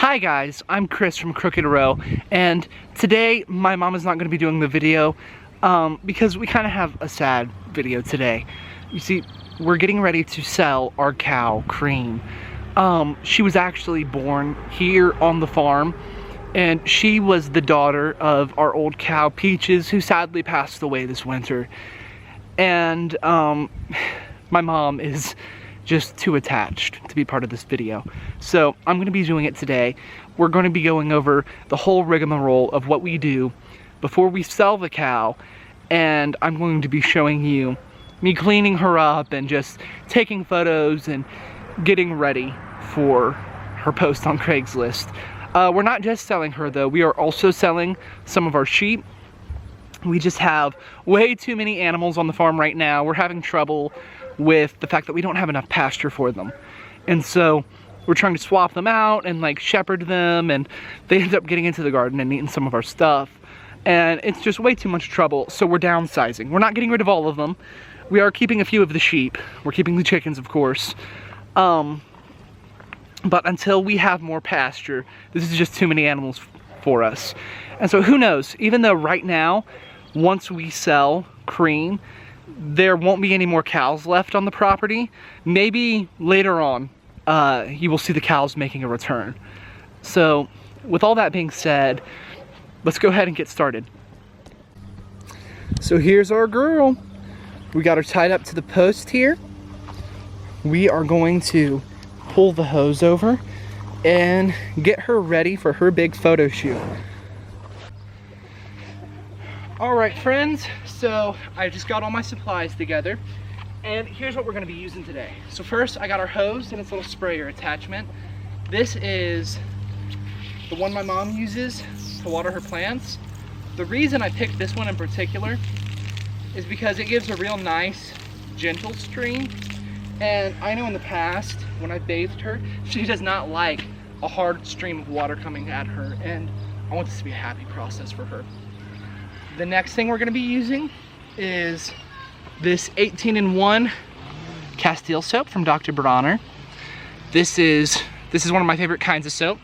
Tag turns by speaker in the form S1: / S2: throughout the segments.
S1: Hi guys, I'm Chris from Crooked Row, and today my mom is not going to be doing the video because we kind of have a sad video today. You see, we're getting ready to sell our cow, Cream. She was actually born here on the farm, and she was the daughter of our old cow, Peaches, who sadly passed away this winter. And my mom is just too attached to be part of this video. So I'm gonna be doing it today. We're gonna be going over the whole rigmarole of what we do before we sell the cow, and I'm going to be showing you me cleaning her up and just taking photos and getting ready for her post on Craigslist. We're not just selling her though, we are also selling some of our sheep. We just have way too many animals on the farm right now. We're having trouble with the fact that we don't have enough pasture for them. And so we're trying to swap them out and like shepherd them, and they end up getting into the garden and eating some of our stuff. And it's just way too much trouble, so we're downsizing. We're not getting rid of all of them. We are keeping a few of the sheep. We're keeping the chickens, of course. But until we have more pasture, this is just too many animals for us. And so who knows, even though right now, once we sell Cream, there won't be any more cows left on the property. Maybe later on, you will see the cows making a return. So with all that being said, let's go ahead and get started. So here's our girl. We got her tied up to the post here. We are going to pull the hose over and get her ready for her big photo shoot. All right, friends, so I just got all my supplies together, and here's what we're gonna be using today. So first, I got our hose and its little sprayer attachment. This is the one my mom uses to water her plants. The reason I picked this one in particular is because it gives a real nice, gentle stream. And I know in the past, when I bathed her, she does not like a hard stream of water coming at her, and I want this to be a happy process for her. The next thing we're gonna be using is this 18-in-1 Castile soap from Dr. Bronner. This is one of my favorite kinds of soap.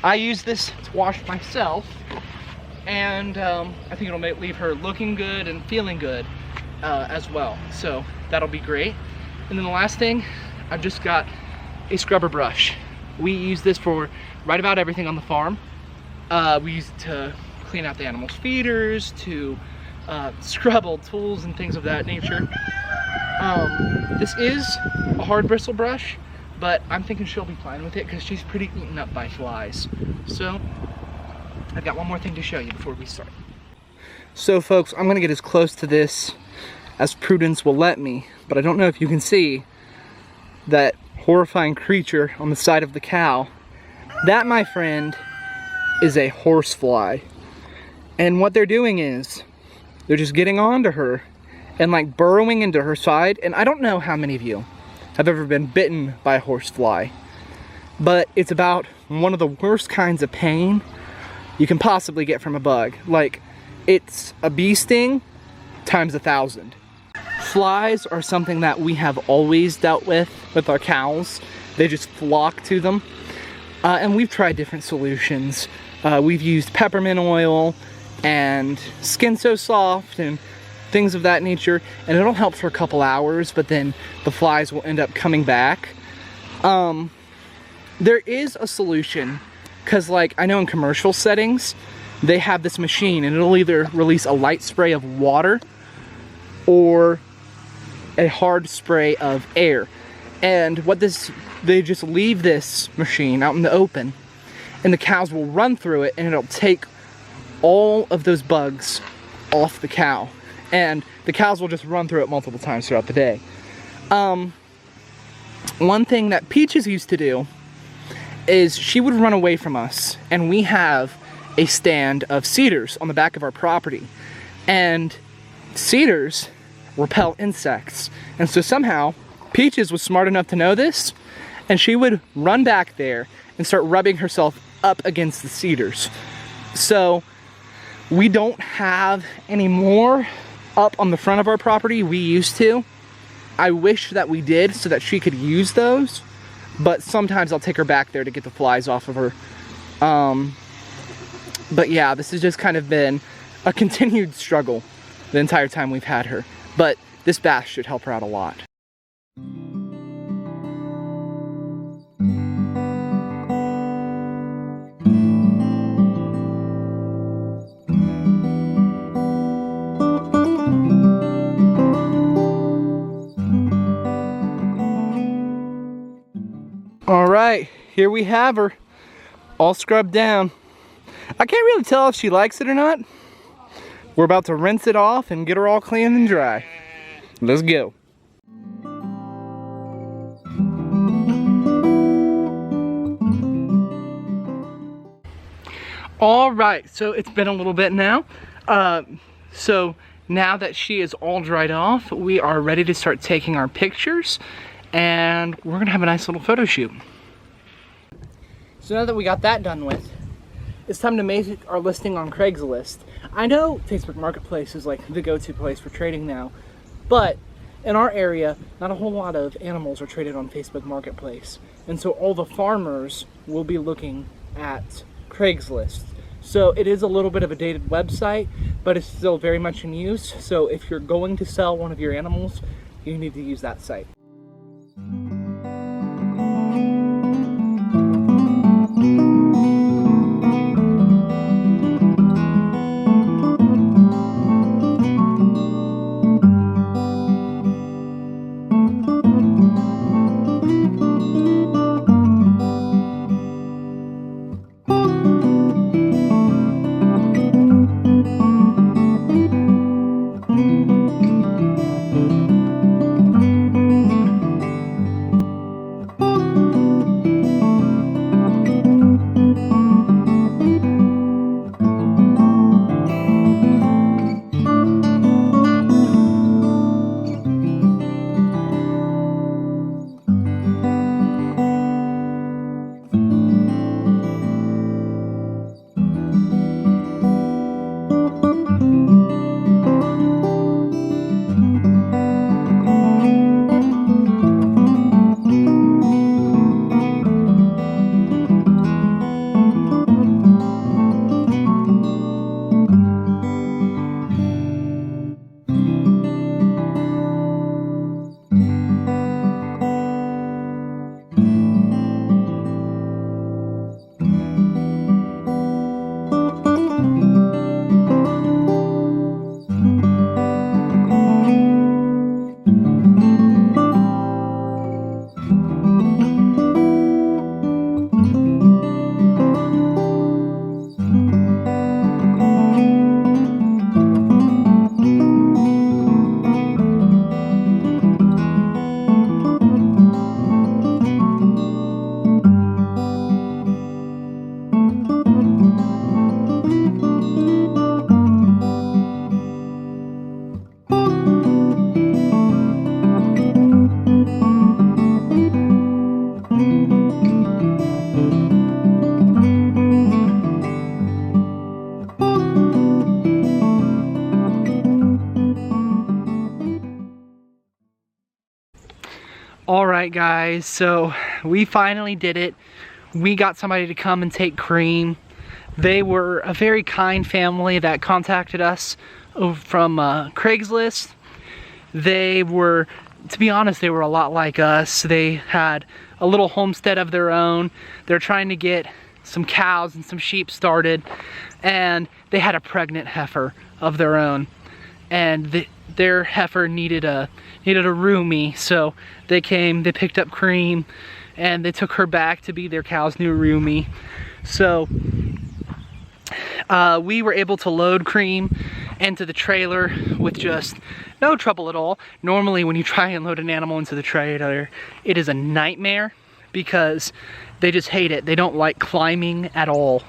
S1: I use this to wash myself, and I think it'll leave her looking good and feeling good as well. So that'll be great. And then the last thing, I've just got a scrubber brush. We use this for right about everything on the farm. We use it to clean out the animals' feeders, to scrub old tools and things of that nature. This is a hard bristle brush, but I'm thinking she'll be fine with it because she's pretty eaten up by flies. So I've got one more thing to show you before we start. So folks, I'm gonna get as close to this as prudence will let me, but I don't know if you can see that horrifying creature on the side of the cow. That, my friend, is a horsefly. And what they're doing is they're just getting onto her and like burrowing into her side. And I don't know how many of you have ever been bitten by a horsefly, but it's about one of the worst kinds of pain you can possibly get from a bug. Like, it's a bee sting times 1,000. Flies are something that we have always dealt with our cows. They just flock to them. And we've tried different solutions. We've used peppermint oil and Skin So Soft and things of that nature, and it'll help for a couple hours, but then the flies will end up coming back. There is a solution, because like I know in commercial settings they have this machine and it'll either release a light spray of water or a hard spray of air. And they just leave this machine out in the open, and the cows will run through it, and it'll take all of those bugs off the cow, and the cows will just run through it multiple times throughout the day. One thing that Peaches used to do is she would run away from us, and we have a stand of cedars on the back of our property, and cedars repel insects. And so somehow Peaches was smart enough to know this, and she would run back there and start rubbing herself up against the cedars. So we don't have any more up on the front of our property. We used to. I wish that we did so that she could use those, but sometimes I'll take her back there to get the flies off of her But yeah, this has just kind of been a continued struggle the entire time we've had her. But this bath should help her out a lot. All right, here we have her, all scrubbed down. I can't really tell if she likes it or not. We're about to rinse it off and get her all clean and dry. Let's go. All right, so it's been a little bit now. So now that she is all dried off, we are ready to start taking our pictures, and we're gonna have a nice little photo shoot. So now that we got that done with, it's time to make our listing on Craigslist. I know Facebook Marketplace is like the go-to place for trading now, but in our area, not a whole lot of animals are traded on Facebook Marketplace. And so all the farmers will be looking at Craigslist. So it is a little bit of a dated website, but it's still very much in use. So if you're going to sell one of your animals, you need to use that site. Alright guys, so we finally did it. We got somebody to come and take Cream. They were a very kind family that contacted us from Craigslist. They were, to be honest, they were a lot like us. They had a little homestead of their own. They're trying to get some cows and some sheep started, and they had a pregnant heifer of their own, and their heifer needed a roomie, so they came, they picked up Cream, and they took her back to be their cow's new roomie. So we were able to load Cream into the trailer with just no trouble at all. Normally when you try and load an animal into the trailer, it is a nightmare because they just hate it. They don't like climbing at all.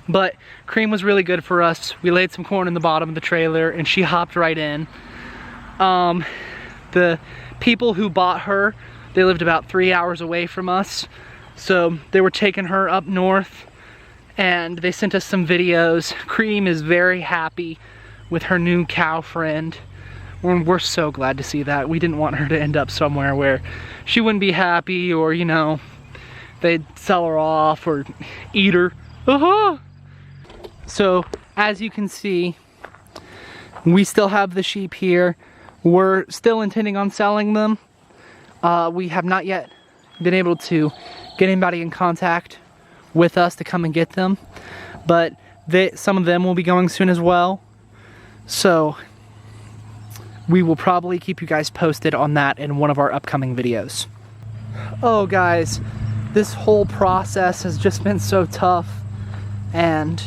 S1: But Cream was really good for us. We laid some corn in the bottom of the trailer and she hopped right in. The people who bought her, they lived about 3 hours away from us. So they were taking her up north and they sent us some videos. Cream is very happy with her new cow friend. We're so glad to see that. We didn't want her to end up somewhere where she wouldn't be happy, or, you know, they'd sell her off or eat her So as you can see, we still have the sheep here. We're still intending on selling them. We have not yet been able to get anybody in contact with us to come and get them, but some of them will be going soon as well. So we will probably keep you guys posted on that in one of our upcoming videos. Oh guys, this whole process has just been so tough, and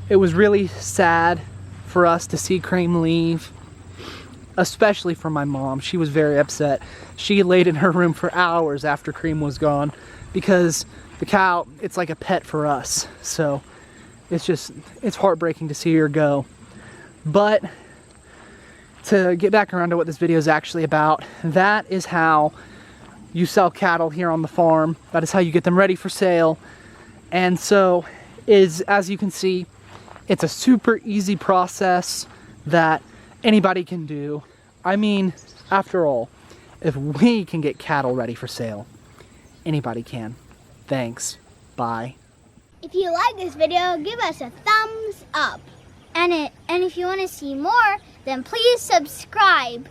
S1: it was really sad for us to see Cream leave, especially for my mom. She was very upset. She laid in her room for hours after Cream was gone because the cow, it's like a pet for us. So it's heartbreaking to see her go. But to get back around to what this video is actually about, that is how you sell cattle here on the farm. That is how you get them ready for sale. And so as you can see, it's a super easy process that anybody can do. I mean, after all, if we can get cattle ready for sale, anybody can. Thanks. Bye.
S2: If you like this video, give us a thumbs up. And if you want to see more, then please subscribe.